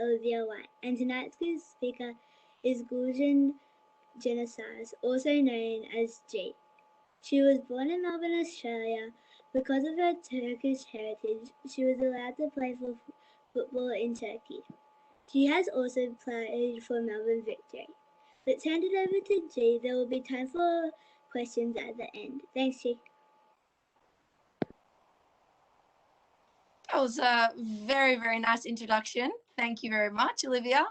Olivia White, and tonight's guest speaker is Gülcan, also known as G. She was born in Melbourne, Australia. Because of her Turkish heritage, she was allowed to play for football in Turkey. She has also played for Melbourne Victory. Let's hand it over to G. There will be time for questions at the end. Thanks, G. That was a very, very nice introduction. Thank you very much, Olivia.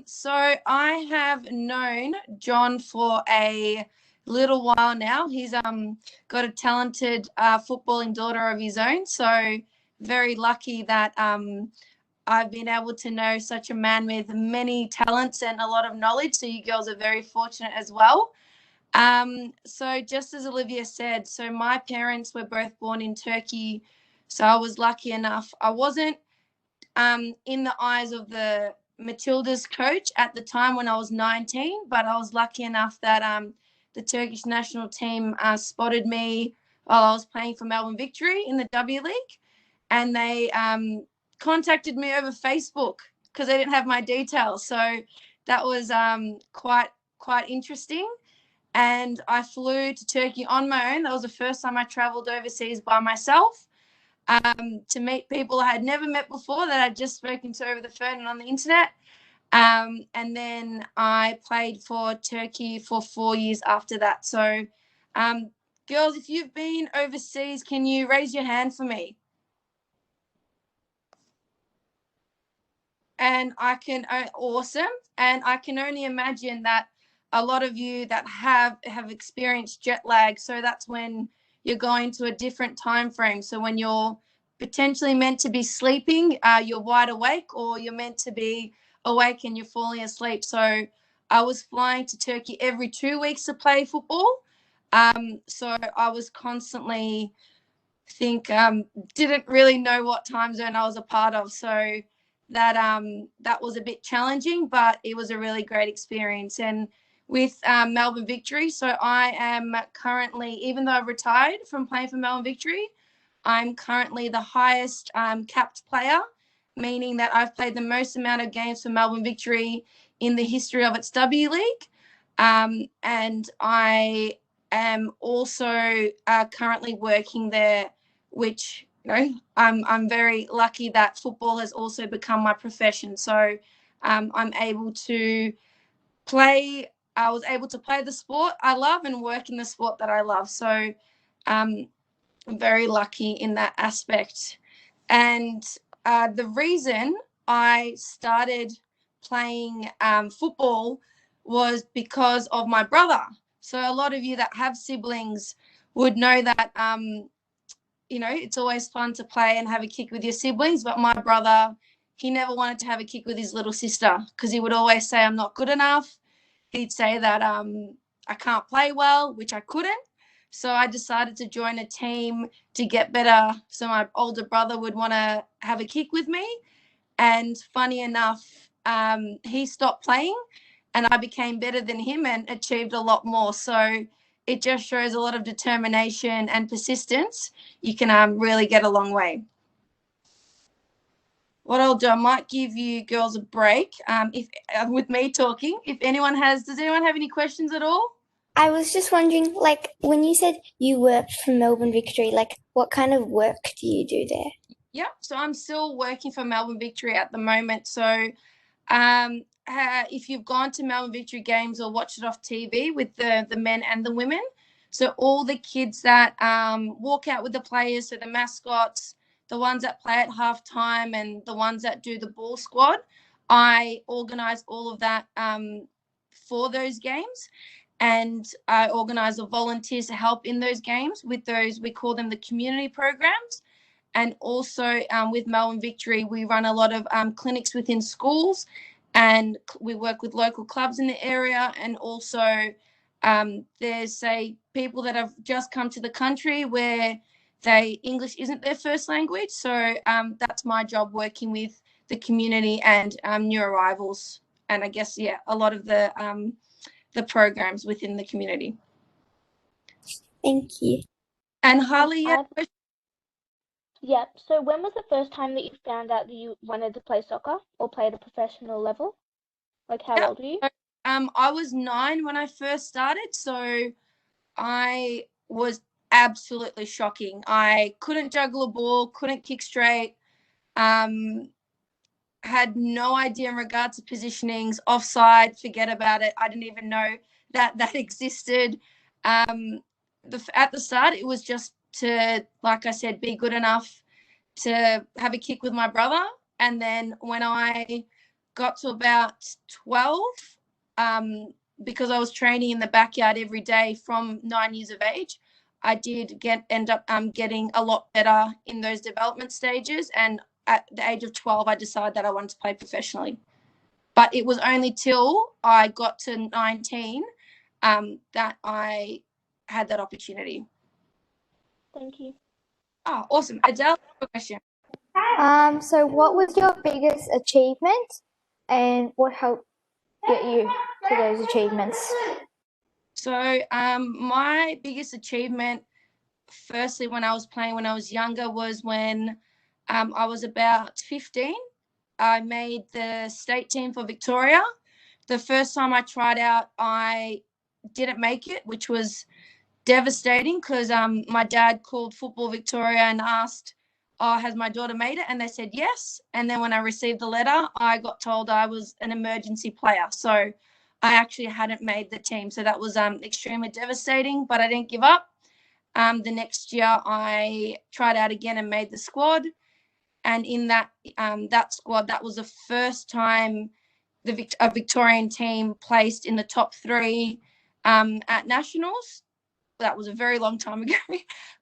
So I have known John for a little while now. He's got a talented footballing daughter of his own. So very lucky that I've been able to know such a man with many talents and a lot of knowledge. So you girls are very fortunate as well. So just as Olivia said, so my parents were both born in Turkey. So I was lucky enough. I wasn't in the eyes of the Matilda's coach at the time when I was 19, but I was lucky enough that the Turkish national team spotted me while I was playing for Melbourne Victory in the W League, and they contacted me over Facebook because they didn't have my details. So that was quite interesting. And I flew to Turkey on my own. That was the first time I traveled overseas by myself. To meet people I had never met before that I'd just spoken to over the phone and on the internet. And then I played for Turkey for 4 years after that. So, girls, if you've been overseas, can you raise your hand for me? And awesome. And I can only imagine that a lot of you that have experienced jet lag. So that's when you're going to a different time frame. So when you're potentially meant to be sleeping, you're wide awake, or you're meant to be awake and you're falling asleep. So I was flying to Turkey every 2 weeks to play football. So I was constantly didn't really know what time zone I was a part of. So that was a bit challenging, but it was a really great experience. And with Melbourne Victory, so I am currently, even though I've retired from playing for Melbourne Victory, I'm currently the highest capped player, meaning that I've played the most amount of games for Melbourne Victory in the history of its W League. And I am also currently working there, which, you know, I'm very lucky that football has also become my profession. So I'm able to play. I was able to play the sport I love and work in the sport that I love. So I'm very lucky in that aspect. And the reason I started playing football was because of my brother. So a lot of you that have siblings would know that, you know, it's always fun to play and have a kick with your siblings. But my brother, he never wanted to have a kick with his little sister because he would always say, I'm not good enough. He'd say that I can't play well, which I couldn't. So I decided to join a team to get better. So my older brother would want to have a kick with me. And funny enough, he stopped playing and I became better than him and achieved a lot more. So it just shows a lot of determination and persistence. You can really get a long way. What I'll do, I might give you girls a break if with me talking. Does anyone have any questions at all? I was just wondering, like, when you said you worked for Melbourne Victory, like, what kind of work do you do there? Yep, so I'm still working for Melbourne Victory at the moment. So if you've gone to Melbourne Victory games or watched it off TV with the men and the women, so all the kids that walk out with the players, so the mascots, the ones that play at halftime and the ones that do the ball squad, I organise all of that for those games. And I organise the volunteers to help in those games with those, we call them the community programs. And also with Melbourne Victory, we run a lot of clinics within schools, and we work with local clubs in the area. And also there's, say, people that have just come to the country where English isn't their first language. So that's my job, working with the community and new arrivals. And I guess, yeah, a lot of the programs within the community. Thank you. And Harley, yeah. Yeah. So when was the first time that you found out that you wanted to play soccer or play at a professional level? Like, how Yeah. old were you? So, I was 9 when I first started, so I was absolutely shocking. I couldn't juggle a ball, couldn't kick straight, had no idea in regards to positionings, offside, forget about it. I didn't even know that existed. At the start, it was just to, like I said, be good enough to have a kick with my brother. And then when I got to about 12, because I was training in the backyard every day from 9 years of age, I did end up getting a lot better in those development stages. And at the age of 12, I decided that I wanted to play professionally. But it was only till I got to 19 that I had that opportunity. Thank you. Oh, awesome. Adele, a question. So what was your biggest achievement and what helped get you to those achievements? So my biggest achievement, firstly, when I was playing when I was younger, was when I was about 15. I made the state team for Victoria. The first time I tried out, I didn't make it, which was devastating because my dad called Football Victoria and asked, "Oh, has my daughter made it?" And they said yes. And then when I received the letter, I got told I was an emergency player. So I actually hadn't made the team. So that was extremely devastating, but I didn't give up. The next year, I tried out again and made the squad. And in that squad, that was the first time a Victorian team placed in the top 3 at nationals. That was a very long time ago.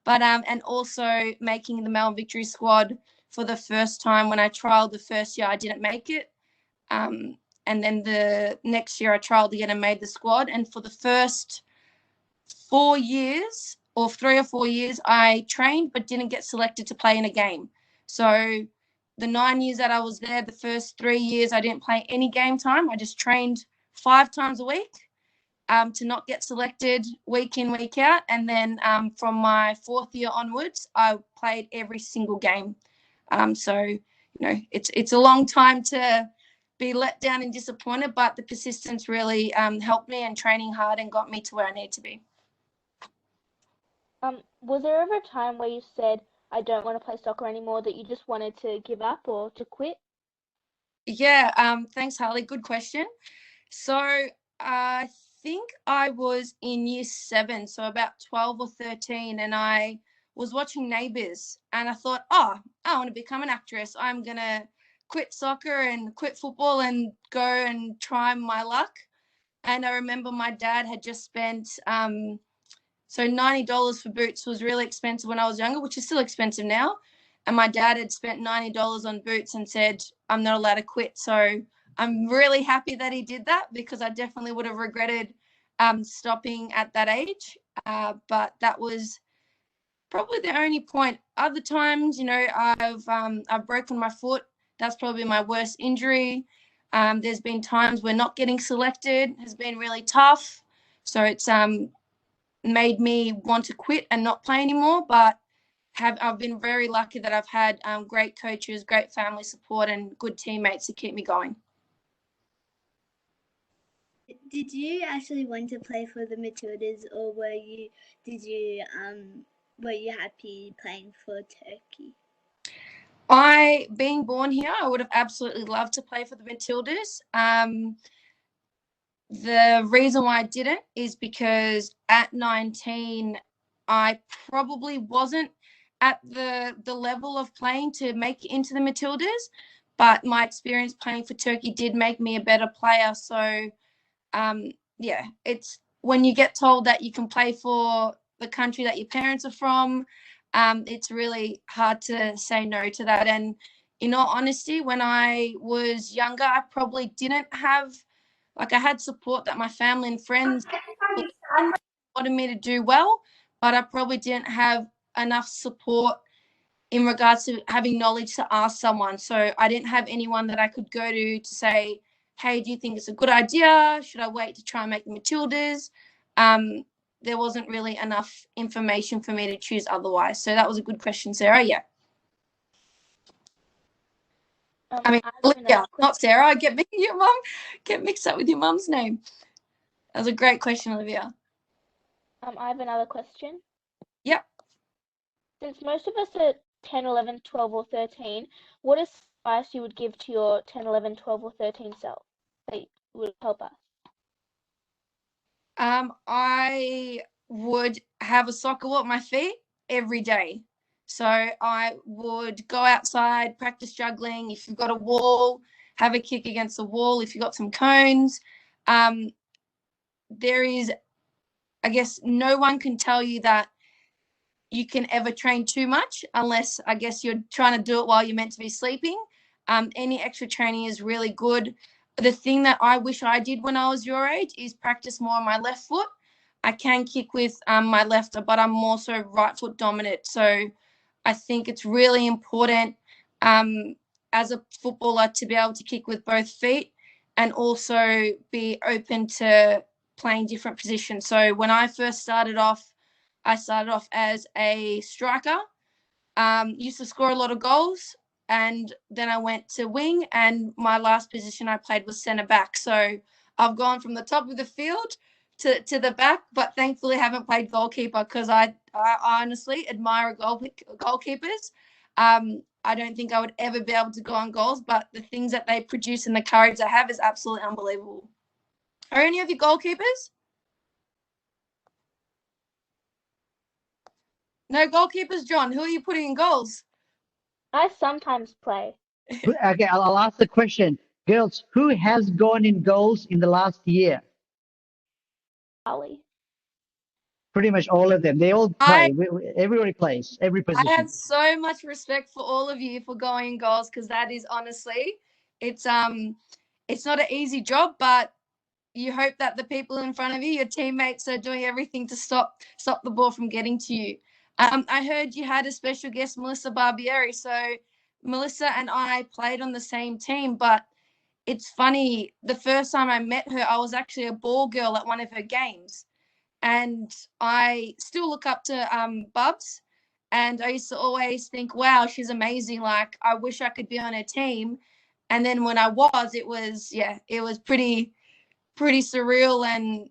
But and also making the Melbourne Victory squad for the first time. When I trialled the first year, I didn't make it. And then the next year I trialled again and made the squad. And for the first 4 years or 3 or 4 years, I trained but didn't get selected to play in a game. So the 9 years that I was there, the first 3 years I didn't play any game time. I just trained 5 times a week to not get selected week in, week out. And then from my 4th year onwards, I played every single game. So, it's a long time to be let down and disappointed, but the persistence really helped me, and training hard and got me to where I need to be. Was there ever a time where you said, I don't want to play soccer anymore, that you just wanted to give up or to quit? Yeah, thanks, Harley. Good question. So I think I was in year 7, so about 12 or 13, and I was watching Neighbours, and I thought, oh, I want to become an actress. I'm going to quit soccer and quit football and go and try my luck. And I remember my dad had just spent so $90 for boots was really expensive when I was younger, which is still expensive now. And my dad had spent $90 on boots and said, I'm not allowed to quit. So I'm really happy that he did that, because I definitely would have regretted stopping at that age. But that was probably the only point. Other times, I've broken my foot. That's probably my worst injury. There's been times where not getting selected has been really tough. So it's made me want to quit and not play anymore. But I've been very lucky that I've had great coaches, great family support, and good teammates to keep me going. Did you actually want to play for the Matildas, or were you happy playing for Turkey? Being born here, I would have absolutely loved to play for the Matildas. The reason why I didn't is because at 19, I probably wasn't at the level of playing to make it into the Matildas, but my experience playing for Turkey did make me a better player. So, yeah, it's when you get told that you can play for the country that your parents are from, it's really hard to say no to that. And in all honesty, when I was younger, I probably didn't have, like, I had support that my family and friends wanted me to do well, but I probably didn't have enough support in regards to having knowledge to ask someone. So I didn't have anyone that I could go to say, hey, do you think it's a good idea? Should I wait to try and make the Matildas? There wasn't really enough information for me to choose otherwise. So that was a good question, Sarah. Yeah. I mean, I have Olivia, another not Sarah. I get mixed up with your mum's name. That was a great question, Olivia. I have another question. Yep. Since most of us are 10, 11, 12, or 13, what is advice you would give to your 10, 11, 12, or 13 self that would help us? I would have a soccer ball at my feet every day. So I would go outside, practice juggling. If you've got a wall, have a kick against the wall. If you've got some cones, there is, I guess, no one can tell you that you can ever train too much unless, I guess, you're trying to do it while you're meant to be sleeping. Any extra training is really good. The thing that I wish I did when I was your age is practice more on my left foot. I can kick with my left, but I'm more so right foot dominant. So I think it's really important as a footballer to be able to kick with both feet and also be open to playing different positions. So when I first started off, I started off as a striker, used to score a lot of goals, and then I went to wing, and my last position I played was centre back. So I've gone from the top of the field to the back, but thankfully haven't played goalkeeper because I honestly admire goalkeepers. I don't think I would ever be able to go on goals, but the things that they produce and the courage they have is absolutely unbelievable. Are any of you goalkeepers? No goalkeepers, John. Who are you putting in goals? I sometimes play. Okay, I'll ask the question. Girls, who has gone in goals in the last year? Ali. Pretty much all of them. They all play. Everybody plays, every I position. have so much respect for all of you for going in goals because that is honestly, it's not an easy job, but you hope that the people in front of you, your teammates, are doing everything to stop the ball from getting to you. I heard you had a special guest, Melissa Barbieri. So Melissa and I played on the same team, but it's funny. The first time I met her, I was actually a ball girl at one of her games. And I still look up to Bubs. And I used to always think, wow, she's amazing. Like, I wish I could be on her team. And then when I was, it was pretty surreal. And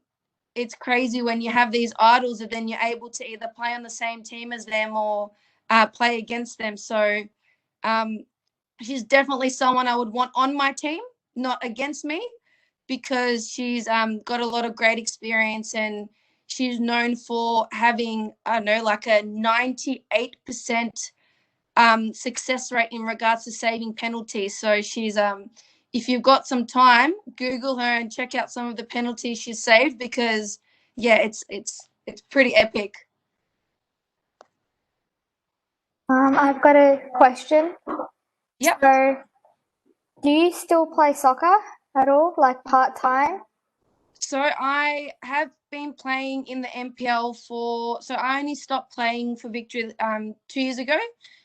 it's crazy when you have these idols and then you're able to either play on the same team as them or play against them. So she's definitely someone I would want on my team, not against me, because she's got a lot of great experience and she's known for having, I don't know, like a 98% success rate in regards to saving penalties. So she's, if you've got some time, Google her and check out some of the penalties she's saved because, yeah, it's pretty epic. I've got a question. Yep. So, do you still play soccer at all, like part-time? So I have been playing in the NPL so I only stopped playing for Victory 2 years ago.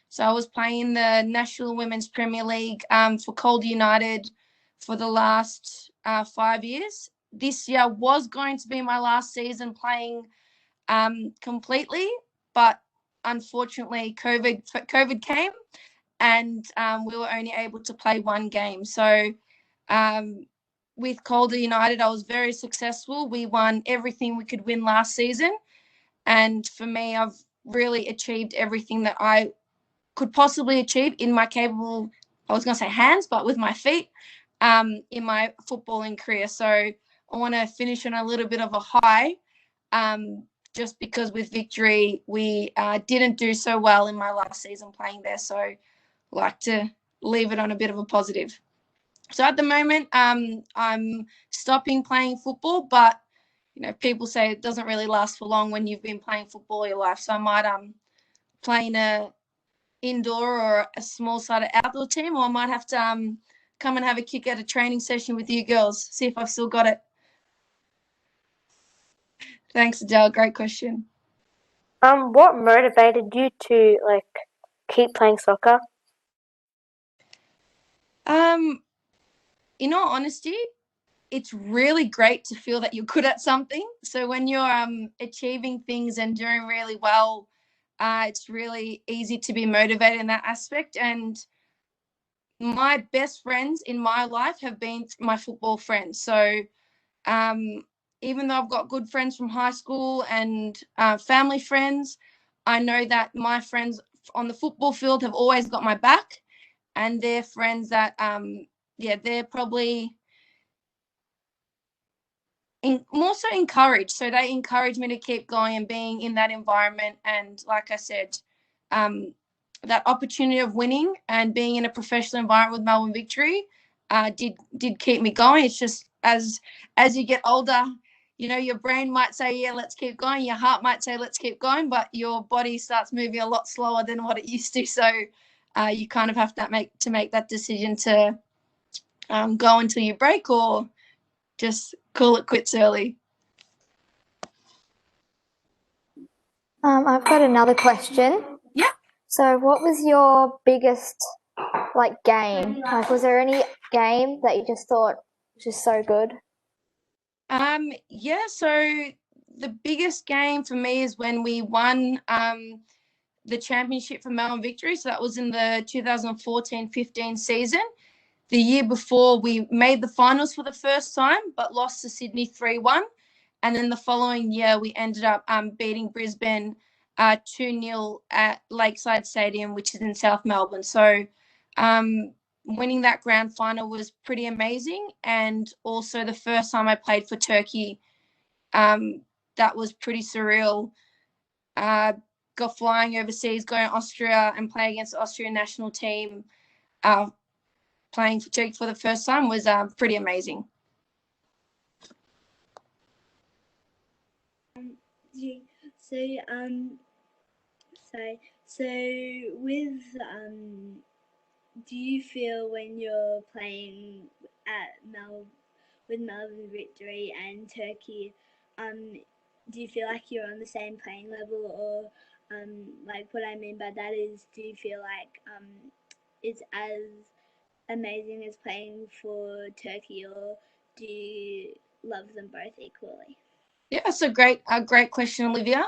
So I was playing in the National Women's Premier League for Koca United for the last 5 years. This year was going to be my last season playing completely, but unfortunately COVID came and we were only able to play one game. So with Koca United, I was very successful. We won everything we could win last season. And for me, I've really achieved everything that I could possibly achieve in my capable, I was going to say hands, but with my feet in my footballing career. So I want to finish on a little bit of a high just because with Victory, we didn't do so well in my last season playing there. So I like to leave it on a bit of a positive. So at the moment, I'm stopping playing football, but you know, people say it doesn't really last for long when you've been playing football your life. So I might play in a indoor or a small-sided outdoor team, or I might have to come and have a kick at a training session with you girls, see if I've still got it. Thanks, Adele. Great question. What motivated you to keep playing soccer? In all honesty, it's really great to feel that you're good at something. So when you're achieving things and doing really well, it's really easy to be motivated in that aspect. And my best friends in my life have been my football friends. So even though I've got good friends from high school and family friends, I know that my friends on the football field have always got my back, and they're friends that, they're probably more so encouraged. So they encourage me to keep going and being in that environment. And like I said, that opportunity of winning and being in a professional environment with Melbourne Victory did keep me going. It's just as you get older, your brain might say, yeah, let's keep going. Your heart might say, let's keep going, but your body starts moving a lot slower than what it used to. So you kind of have to make that decision to go until you break, or just call it quits early. I've got another question. Yeah. So what was your biggest game? Was there any game that you just thought was just so good? So the biggest game for me is when we won the championship for Melbourne Victory. So that was in the 2014-15 season. The year before, we made the finals for the first time, but lost to Sydney 3-1. And then the following year, we ended up beating Brisbane 2-0 at Lakeside Stadium, which is in South Melbourne. So winning that grand final was pretty amazing. And also the first time I played for Turkey, that was pretty surreal. Got flying overseas, going to Austria and playing against the Austrian national team, playing for Turkey for the first time was pretty amazing. So with do you feel when you're playing at with Melbourne Victory and Turkey, do you feel like you're on the same playing level, or what I mean by that is, do you feel like it's as amazing as playing for Turkey, or do you love them both equally? Yeah, that's a great question, Olivia.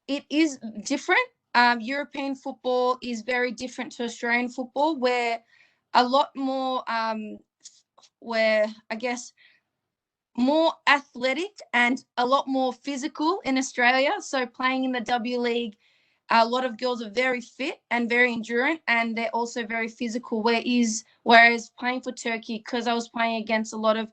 It is different. European football is very different to Australian football, where a lot more, where I guess more athletic and a lot more physical in Australia. So playing in the W League, a lot of girls are very fit and very endurant, and they're also very physical. Whereas playing for Turkey, because I was playing against a lot of,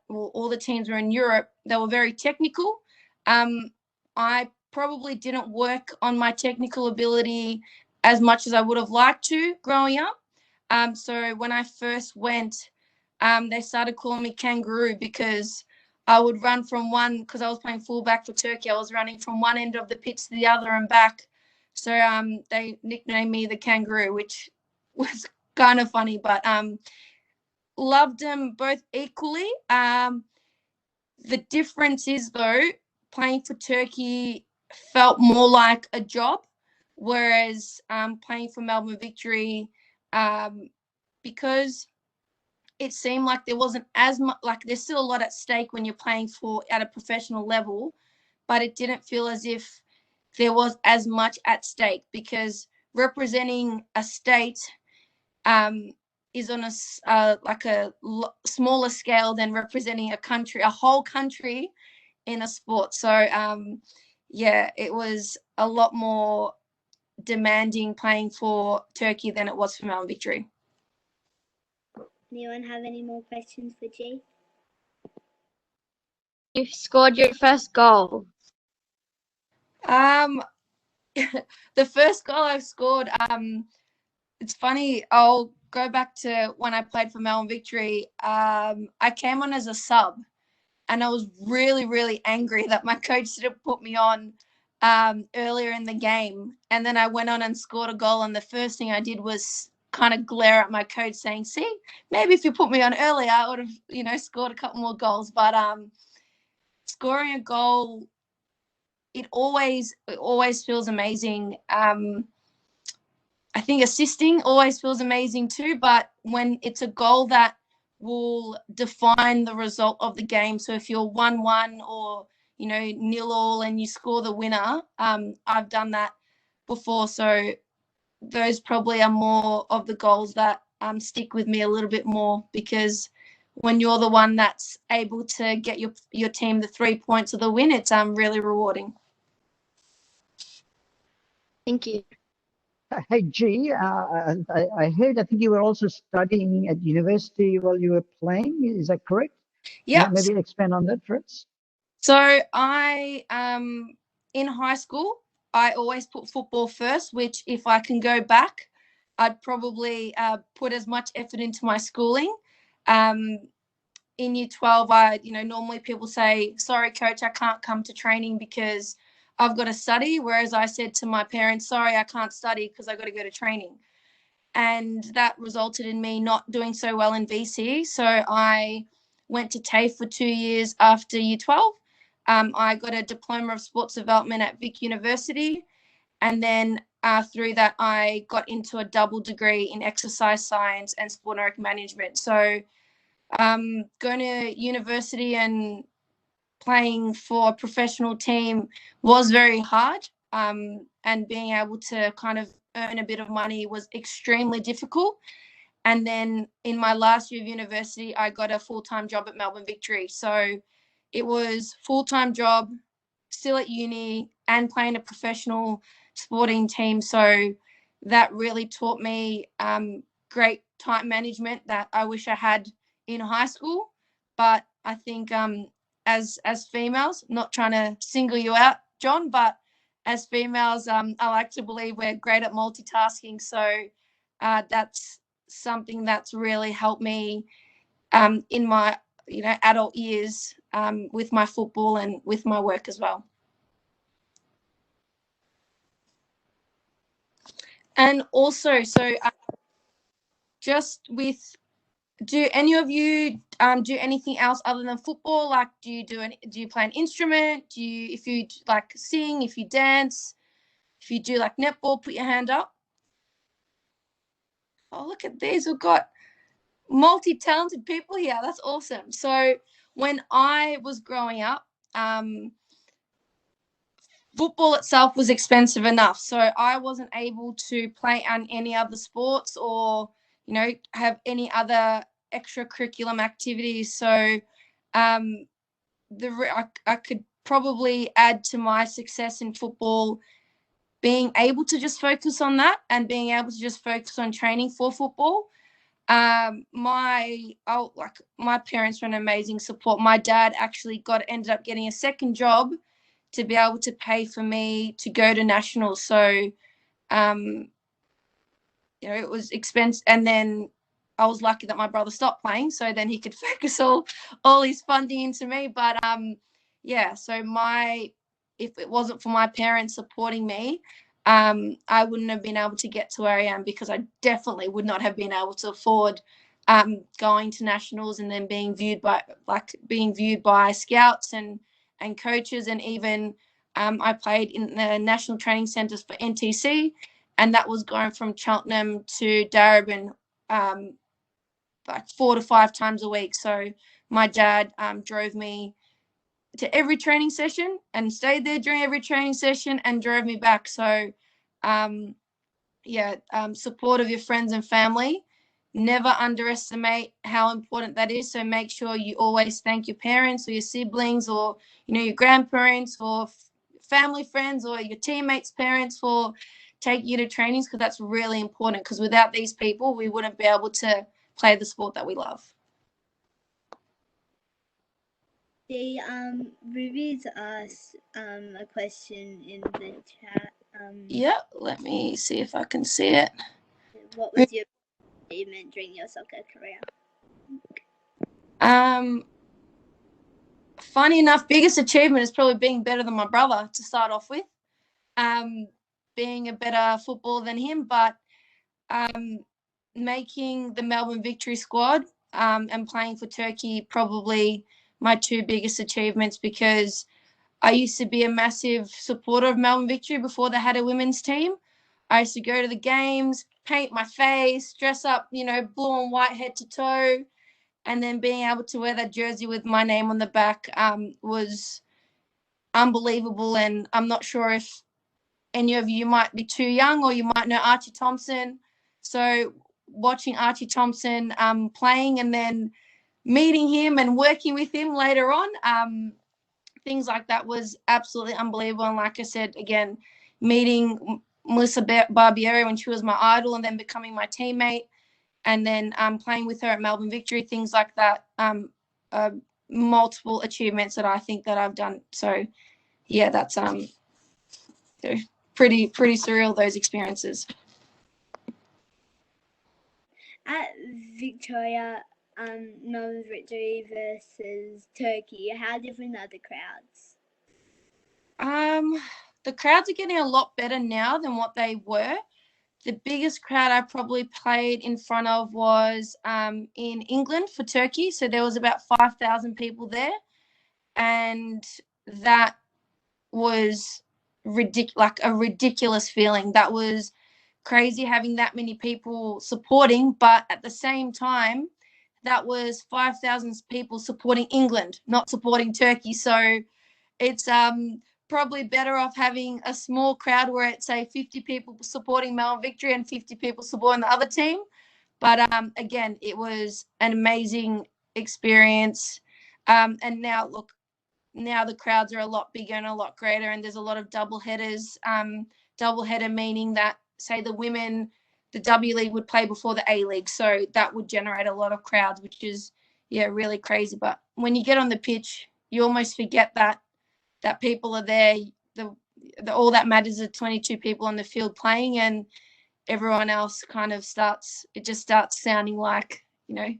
all the teams were in Europe, they were very technical. I probably didn't work on my technical ability as much as I would have liked to growing up. So when I first went, they started calling me kangaroo, because I would run from because I was playing fullback for Turkey, I was running from one end of the pitch to the other and back. So they nicknamed me the kangaroo, which was kind of funny, but loved them both equally. The difference is, though, playing for Turkey felt more like a job, whereas playing for Melbourne Victory, because it seemed like there wasn't as much, there's still a lot at stake when you're playing at a professional level, but it didn't feel as if there was as much at stake, because representing a state is on a smaller scale than representing a whole country in a sport. So it was a lot more demanding playing for Turkey than it was for Melbourne Victory. Anyone have any more questions for G? You scored your first goal. The first goal I scored, it's funny, I'll go back to when I played for Melbourne Victory. I came on as a sub, and I was really, really angry that my coach didn't put me on earlier in the game. And then I went on and scored a goal, and the first thing I did was kind of glare at my coach, saying, see, maybe if you put me on earlier, I would have, scored a couple more goals. But scoring a goal, it always feels amazing. I think assisting always feels amazing too, but when it's a goal that will define the result of the game, so if you're 1-1 or 0-0 and you score the winner, I've done that before. So those probably are more of the goals that stick with me a little bit more, because when you're the one that's able to get your team the 3 points of the win, it's really rewarding. Thank you. Hey, G, I heard, I think you were also studying at university while you were playing. Is that correct? Yeah. Maybe expand on that for us. So I, in high school, I always put football first, which if I can go back, I'd probably put as much effort into my schooling. In year 12, normally people say, sorry, coach, I can't come to training because I've got to study. Whereas I said to my parents, sorry, I can't study because I've got to go to training. And that resulted in me not doing so well in VC. So I went to TAFE for 2 years after year 12. I got a diploma of sports development at Vic University. And then through that, I got into a double degree in exercise science and sport management. So going to university and playing for a professional team was very hard. And being able to kind of earn a bit of money was extremely difficult. And then in my last year of university, I got a full-time job at Melbourne Victory. So it was full-time job, still at uni, and playing a professional sporting team. So that really taught me great time management that I wish I had in high school. But I think as females, not trying to single you out, John, but as females, I like to believe we're great at multitasking. So that's something that's really helped me in my adult years with my football and with my work as well. And also, so just with, do any of you do anything else other than football? Like, do you play an instrument? If you like sing, if you dance, if you do like netball, put your hand up. Oh, look at these. We've got multi-talented people here. That's awesome. So when I was growing up, football itself was expensive enough. So I wasn't able to play on any other sports or, have any other extracurricular activities. So I could probably add to my success in football being able to just focus on that and being able to just focus on training for football. My parents were an amazing support. My dad actually ended up getting a second job to be able to pay for me to go to nationals. So, it was expensive. And then I was lucky that my brother stopped playing, so then he could focus all his funding into me. But so if it wasn't for my parents supporting me, I wouldn't have been able to get to where I am, because I definitely would not have been able to afford going to nationals and then being viewed by scouts and coaches. And even I played in the national training centres for NTC, and that was going from Cheltenham to Darebin 4 to 5 times a week. So my dad drove me to every training session and stayed there during every training session and drove me back. So support of your friends and family. Never underestimate how important that is. So make sure you always thank your parents or your siblings or, your grandparents or family friends or your teammates' parents for taking you to trainings, because that's really important, because without these people, we wouldn't be able to play the sport that we love. Ruby's asked a question in the chat. Let me see if I can see it. What was your achievement during your soccer career? Funny enough, biggest achievement is probably being better than my brother to start off with. Being a better footballer than him, but making the Melbourne Victory squad and playing for Turkey, probably my 2 biggest achievements, because I used to be a massive supporter of Melbourne Victory before they had a women's team. I used to go to the games, paint my face, dress up, blue and white head to toe. And then being able to wear that jersey with my name on the back was unbelievable. And I'm not sure if any of you might be too young, or you might know Archie Thompson. So watching Archie Thompson playing and then meeting him and working with him later on, things like that was absolutely unbelievable. And like I said, again, meeting Melissa Barbieri when she was my idol and then becoming my teammate, and then playing with her at Melbourne Victory, things like that, multiple achievements that I think that I've done. So yeah, that's pretty surreal, those experiences. At Victoria, Melbourne Victory versus Turkey, how different are the crowds? The crowds are getting a lot better now than what they were. The biggest crowd I probably played in front of was in England for Turkey. So there was about 5,000 people there. And that was like a ridiculous feeling. That was crazy having that many people supporting. But at the same time, that was 5,000 people supporting England, not supporting Turkey. So it's probably better off having a small crowd where it's, say, 50 people supporting Melbourne Victory and 50 people supporting the other team. But again, it was an amazing experience. And now, look, now the crowds are a lot bigger and a lot greater, and there's a lot of double headers. Double header meaning that, say, the women, the W League would play before the A League. So that would generate a lot of crowds, which is, yeah, really crazy. But when you get on the pitch, you almost forget that people are there. All that matters are 22 people on the field playing, and everyone else kind of starts sounding like, you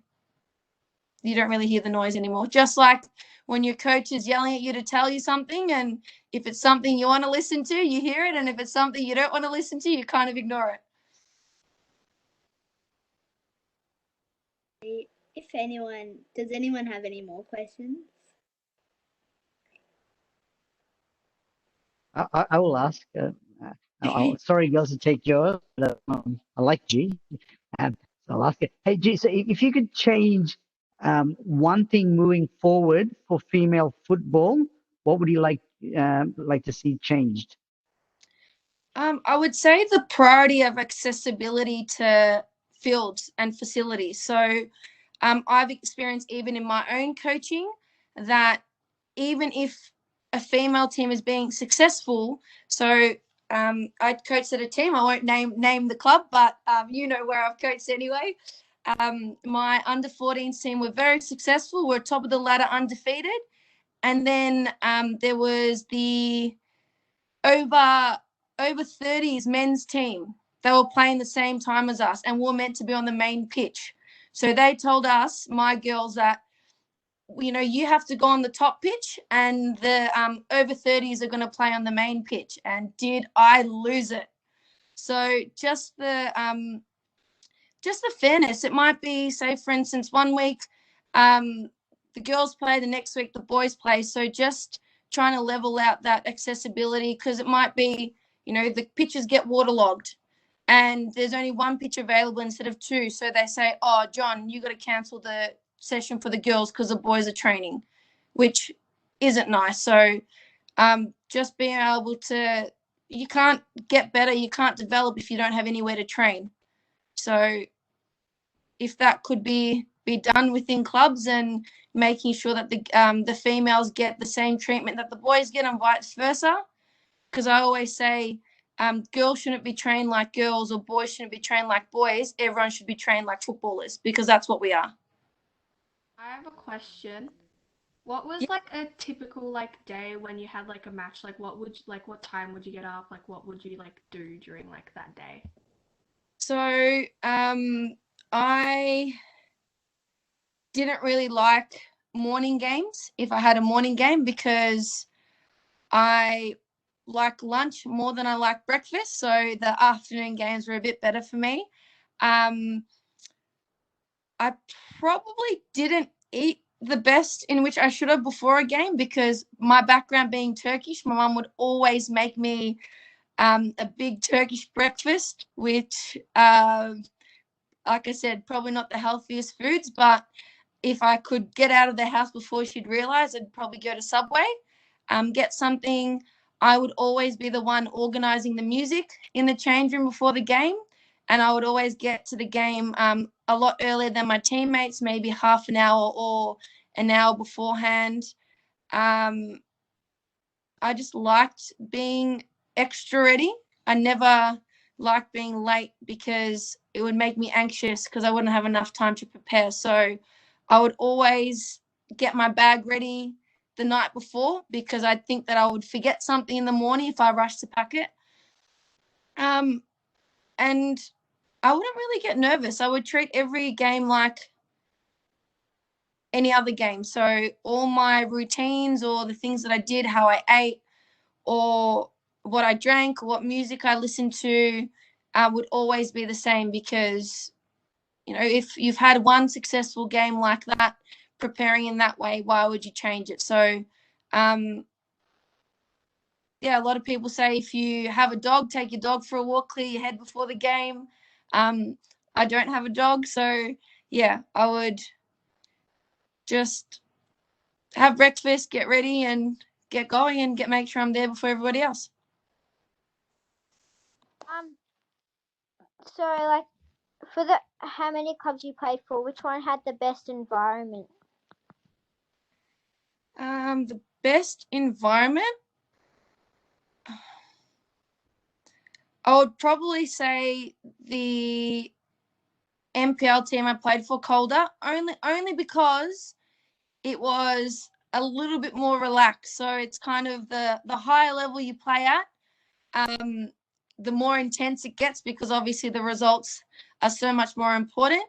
don't really hear the noise anymore. Just like when your coach is yelling at you to tell you something, and if it's something you want to listen to, you hear it, and if it's something you don't want to listen to, you kind of ignore it. Does anyone have any more questions? I will ask. Sorry, girls, to take yours. But, I like G. So I'll ask it. Hey, G. So if you could change one thing moving forward for female football, what would you like to see changed? I would say the priority of accessibility to fields and facilities. So I've experienced, even in my own coaching, that even if a female team is being successful, so I coached at a team, I won't name the club, but you know where I've coached anyway. My under 14s team were very successful. We're top of the ladder, undefeated. And then there was the over 30s men's team. They were playing the same time as us, and we were meant to be on the main pitch. So they told us, my girls, that you have to go on the top pitch, and the over 30s are going to play on the main pitch. And did I lose it? So just the fairness. It might be, say, for instance, one week the girls play, the next week the boys play. So just trying to level out that accessibility, because it might be, the pitches get waterlogged and there's only one pitch available instead of two. So they say, oh, John, you got to cancel the session for the girls because the boys are training, which isn't nice. So just being able to, you can't get better, you can't develop if you don't have anywhere to train. So if that could be done within clubs, and making sure that the females get the same treatment that the boys get, and vice versa. Because I always say, girls shouldn't be trained like girls, or boys shouldn't be trained like boys. Everyone should be trained like footballers, because that's what we are. I have a question. What was like a typical day when you had a match? What time would you get up? What would you do during that day? So I didn't really like morning games if I had a morning game, because I like lunch more than I like breakfast. So the afternoon games were a bit better for me. I probably didn't eat the best in which I should have before a game, because my background being Turkish, my mum would always make me a big Turkish breakfast, which, like I said, probably not the healthiest foods, but if I could get out of the house before she'd realize, I'd probably go to Subway, get something I would always be the one organizing the music in the change room before the game. And I would always get to the game a lot earlier than my teammates, maybe half an hour or an hour beforehand. I just liked being extra ready. I never liked being late because it would make me anxious because I wouldn't have enough time to prepare. So I would always get my bag ready the night before because I'd think that I would forget something in the morning if I rushed to pack it. And I wouldn't really get nervous. I would treat every game like any other game. So all my routines or the things that I did, how I ate, or what I drank, or what music I listened to, would always be the same because, if you've had one successful game like that, preparing in that way, why would you change it? So, yeah, a lot of people say if you have a dog, take your dog for a walk, clear your head before the game. I don't have a dog, so yeah, I would just have breakfast, get ready, and get going, and make sure I'm there before everybody else. So like for the how many clubs you played for, which one had the best environment? The best environment, I would probably say the NPL team I played for, Koca, only because it was a little bit more relaxed. So it's kind of the higher level you play at, the more intense it gets because obviously the results are so much more important.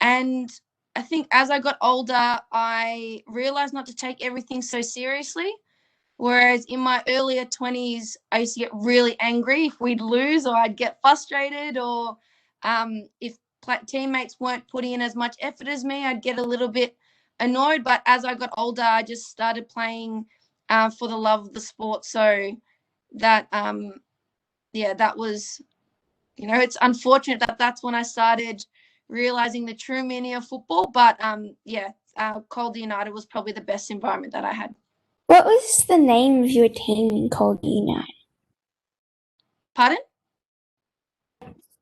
And I think as I got older, I realized not to take everything so seriously. Whereas in my earlier 20s, I used to get really angry if we'd lose, or I'd get frustrated, or if teammates weren't putting in as much effort as me, I'd get a little bit annoyed. But as I got older, I just started playing for the love of the sport. So that, that was, it's unfortunate that that's when I started realizing the true meaning of football. But Koca United was probably the best environment that I had. What was the name of your team in Koca United? Pardon?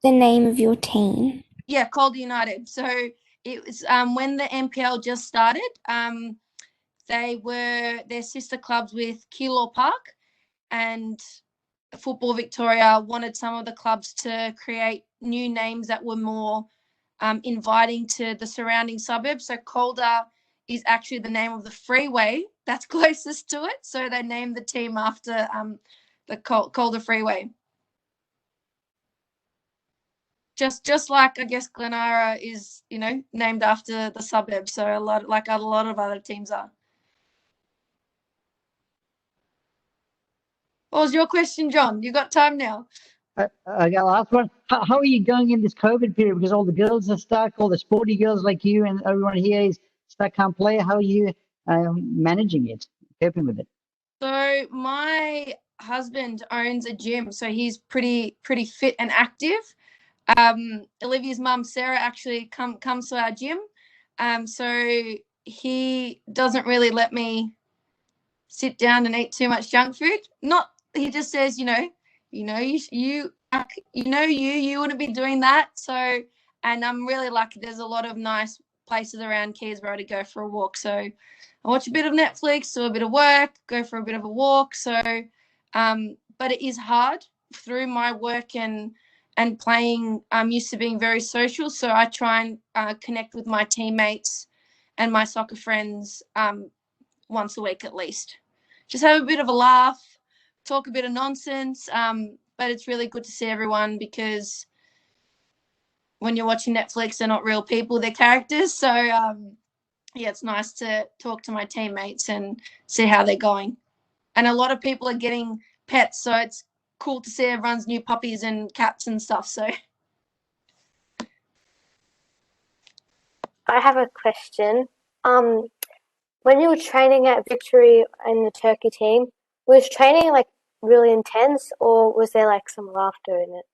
The name of your team. Yeah, Koca United. So it was when the NPL just started. They were their sister clubs with Keilor Park, and Football Victoria wanted some of the clubs to create new names that were more inviting to the surrounding suburbs. So Koca is actually the name of the freeway that's closest to it. So they named the team after the Koca Freeway. Just like I guess GlenEira is, named after the suburb. So a lot of other teams are. What was your question, John? You got time now? I got last one. How are you going in this COVID period? Because all the girls are stuck, all the sporty girls like you and everyone here is stuck, can't play. How are you managing it, coping with it? So my husband owns a gym, so he's pretty fit and active. Olivia's mum, Sarah, actually comes to our gym. So he doesn't really let me sit down and eat too much junk food. He just says, you wouldn't be doing that. So, and I'm really lucky. There's a lot of nice places around Keysborough to go for a walk. So I watch a bit of Netflix, do a bit of work, go for a bit of a walk. So, but it is hard through my work and playing. I'm used to being very social. So I try and connect with my teammates and my soccer friends once a week at least. Just have a bit of a laugh, talk a bit of nonsense. But it's really good to see everyone because when you're watching Netflix, they're not real people, they're characters. So, it's nice to talk to my teammates and see how they're going. And a lot of people are getting pets, so it's cool to see everyone's new puppies and cats and stuff. So, I have a question. When you were training at Victory and the Turkey team, was training like really intense, or was there like some laughter in it?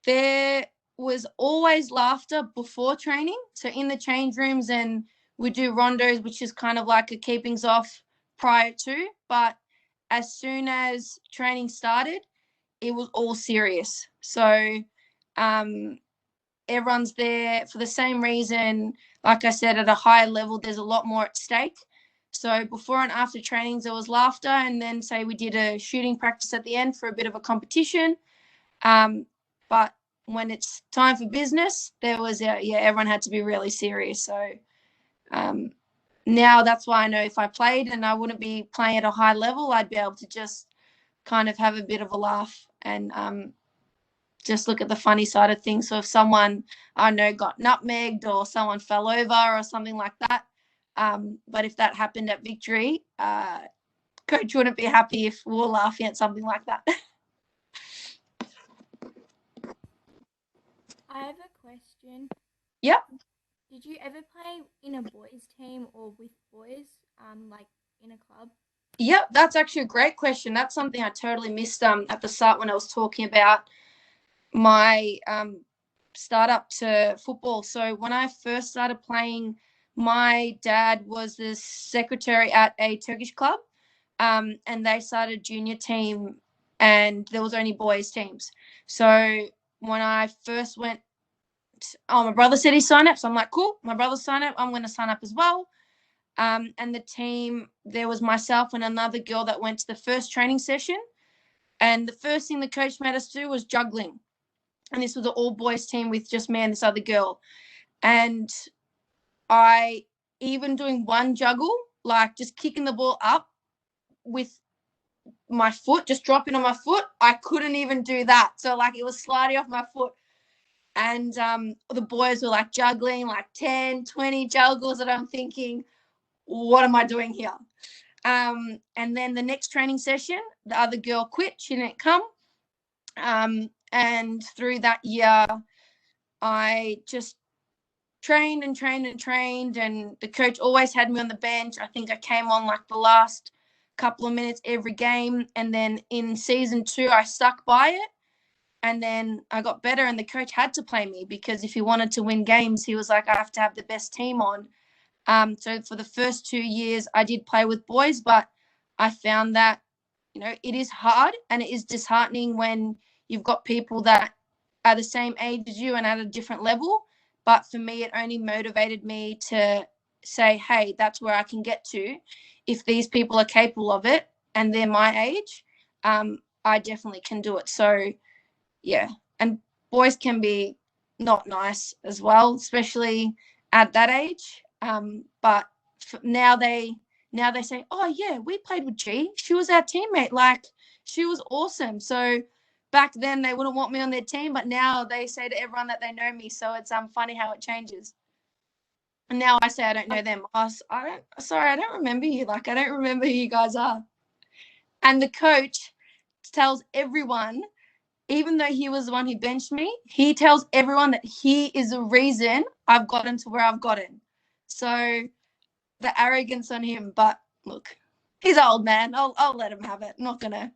There was always laughter before training. So in the change rooms, and we do rondos, which is kind of like a keepings off prior to, but as soon as training started, it was all serious. So everyone's there for the same reason. Like I said, at a higher level, there's a lot more at stake. So before and after trainings, there was laughter, and then say we did a shooting practice at the end for a bit of a competition. But when it's time for business, there was everyone had to be really serious. So now that's why I know if I played and I wouldn't be playing at a high level, I'd be able to just kind of have a bit of a laugh and just look at the funny side of things. So if someone I know got nutmegged or someone fell over or something like that, but if that happened at victory, coach wouldn't be happy if we were laughing at something like that. I have a question. Yep. Did you ever play in a boys team or with boys, like in a club? Yep, that's actually a great question. That's something I totally missed at the start when I was talking about my start up to football. So when I first started playing, my dad was the secretary at a Turkish club, and they started a junior team, and there was only boys teams. So when I first went, my brother said he signed up, so I'm like, cool, my brother signed up, I'm going to sign up as well. And the team, there was myself and another girl that went to the first training session, and the first thing the coach made us do was juggling. And this was an all boys team with just me and this other girl. And I, even doing one juggle, like just kicking the ball up with my foot, just dropping on my foot, I couldn't even do that. So like it was sliding off my foot. And the boys were like juggling like 10, 20 juggles, and I'm thinking, what am I doing here? And then the next training session, the other girl quit. She didn't come. And through that year, I just trained and trained and trained, and the coach always had me on the bench. I think I came on like the last couple of minutes every game, and then in season 2 I stuck by it, and then I got better, and the coach had to play me because if he wanted to win games, he was like, I have to have the best team on. So for the first 2 years I did play with boys, but I found that, it is hard and it is disheartening when you've got people that are the same age as you and at a different level. But for me, it only motivated me to say, hey, that's where I can get to. If these people are capable of it and they're my age, I definitely can do it. So, yeah. And boys can be not nice as well, especially at that age. But now they say, oh, yeah, we played with G. She was our teammate. Like, she was awesome. So back then they wouldn't want me on their team, but now they say to everyone that they know me. So it's funny how it changes. And now I say I don't know them. I don't remember you. Like, I don't remember who you guys are. And the coach tells everyone, even though he was the one who benched me, he tells everyone that he is the reason I've gotten to where I've gotten. So the arrogance on him, but look, he's old, man. I'll let him have it. I'm not gonna.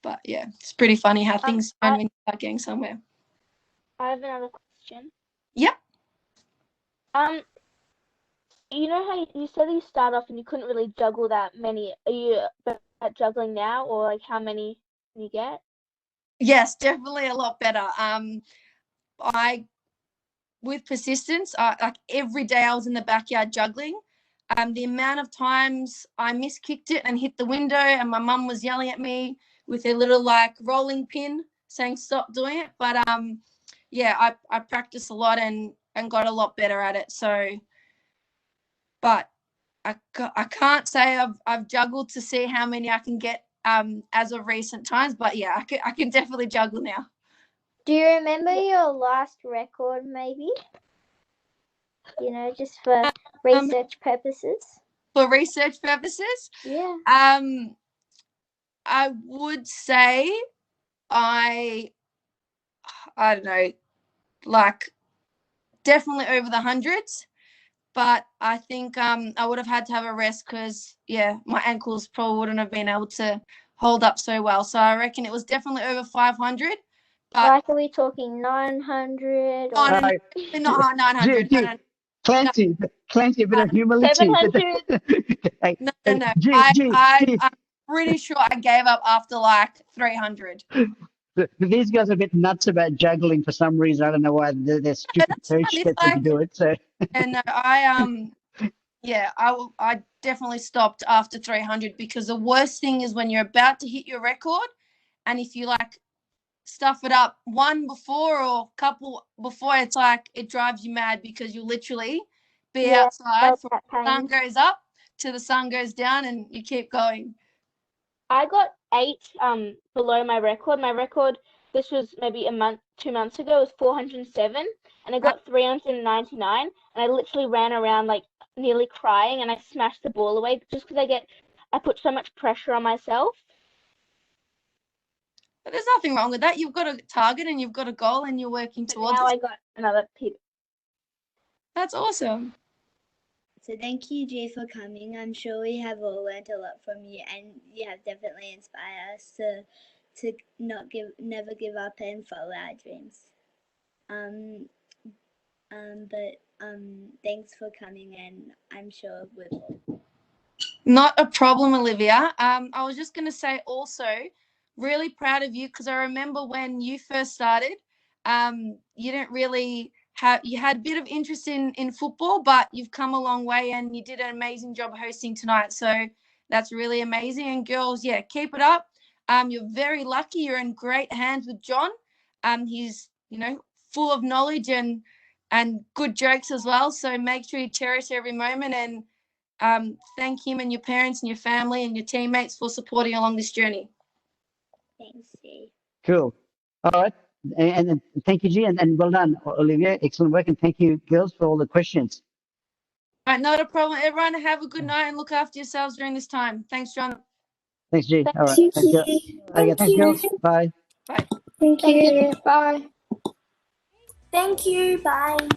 But yeah, it's pretty funny how things turn when you start getting somewhere. I have another question. Yep. You know how you said you start off and you couldn't really juggle that many. Are you better at juggling now, or like how many can you get? Yes, definitely a lot better. With persistence, like every day I was in the backyard juggling. The amount of times I miskicked it and hit the window, and my mum was yelling at me with a little like rolling pin saying stop doing it. But yeah, I practiced a lot and got a lot better at it. So, but I can't say I've juggled to see how many I can get as of recent times. But yeah, I can definitely juggle now. Do you remember your last record, maybe? Just for research purposes. For research purposes? Yeah. I would say I don't know, like definitely over the hundreds, but I think I would have had to have a rest because my ankles probably wouldn't have been able to hold up so well. So I reckon it was definitely over 500. But like, are we talking 900? Or... not 900. Clancy, a bit of humility. 700. Hey, No. Gee, I'm pretty sure I gave up after like 300. these guys are a bit nuts about juggling for some reason. I don't know why their stupid That's fine. coach It's gets them to like, do it. So and I definitely stopped after 300 because the worst thing is when you're about to hit your record, and if you like stuff it up one before or couple before, it's like it drives you mad because you literally be Yeah, outside felt from that the sun pain. goes up to the sun goes down, and you keep going. I got 8 below my record. My record, this was maybe 2 months ago, was 407, and I got 399, and I literally ran around like nearly crying, and I smashed the ball away just because I put so much pressure on myself. But there's nothing wrong with that. You've got a target and you've got a goal and you're working But towards now it. I got another PB. That's awesome. So thank you, Jay, for coming. I'm sure we have all learned a lot from you, and you have definitely inspired us to never give up and follow our dreams. Thanks for coming, and I'm sure we will. Not a problem, Olivia. I was just going to say also, really proud of you because I remember when you first started, you didn't really you had a bit of interest in football, but you've come a long way and you did an amazing job hosting tonight. So that's really amazing. And girls, yeah, keep it up. You're very lucky. You're in great hands with John. He's, full of knowledge and good jokes as well. So make sure you cherish every moment and thank him and your parents and your family and your teammates for supporting you along this journey. Thanks, Jay. cool. All right, and thank you, G, and well done, Olivia. Excellent work, and thank you, girls, for all the questions. All right, not a problem. Everyone have a good night and look after yourselves during this time. Thanks, John. Thanks, G. All right, Thank thanks, girls. you. Okay, thanks, girls. Bye. Bye. Thank Thank you. you. Bye. Thank you. Bye.